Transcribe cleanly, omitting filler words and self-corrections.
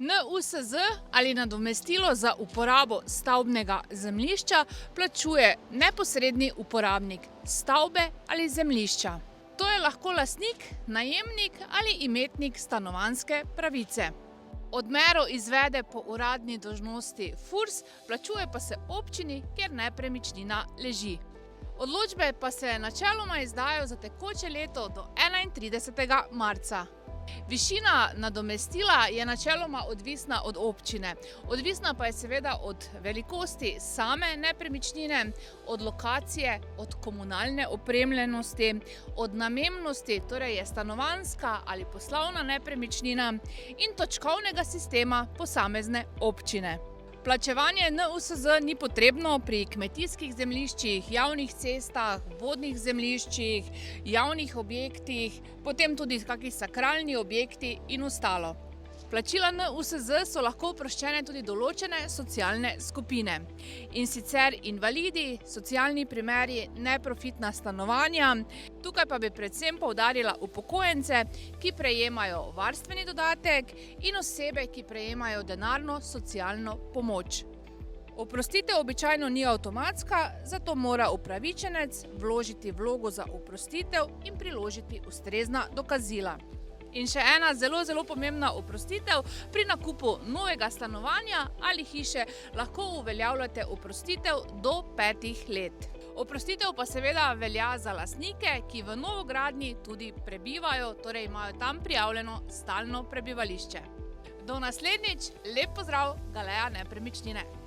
NUSZ ali nadomestilo za uporabo stavbnega zemljišča plačuje neposredni uporabnik stavbe ali zemljišča. To je lahko lastnik, najemnik ali imetnik stanovanjske pravice. Odmero izvede po uradni dolžnosti FURS, plačuje pa se občini, kjer nepremičnina leži. Odločbe pa se načeloma izdajo za tekoče leto do 31. marca. Višina nadomestila je načeloma odvisna od občine. Odvisna pa je seveda od velikosti same nepremičnine, od lokacije, od komunalne opremljenosti, od namembnosti, torej je stanovanjska ali poslovna nepremičnina, in točkovnega sistema posamezne občine. Plačevanje NUSZ ni potrebno pri kmetijskih zemljiščih, javnih cestah, vodnih zemljiščih, javnih objektih, potem tudi kakšni sakralni objekti in ostalo. Plačila NUSZ so lahko oproščene tudi določene socialne skupine. In sicer invalidi, socialni primeri, neprofitna stanovanja. Tukaj pa bi predvsem poudarila upokojence, ki prejemajo varstveni dodatek, in osebe, ki prejemajo denarno socialno pomoč. Oprostitev običajno ni avtomatska, zato mora upravičenec vložiti vlogo za oprostitev in priložiti ustrezna dokazila. In še ena zelo pomembna oprostitev: pri nakupu novega stanovanja ali hiše lahko uveljavljate oprostitev do 5 let. Oprostitev pa seveda velja za lastnike, ki v novogradnji tudi prebivajo, torej imajo tam prijavljeno stalno prebivališče. Do naslednjič, lep pozdrav, Galeja Nepremičnine!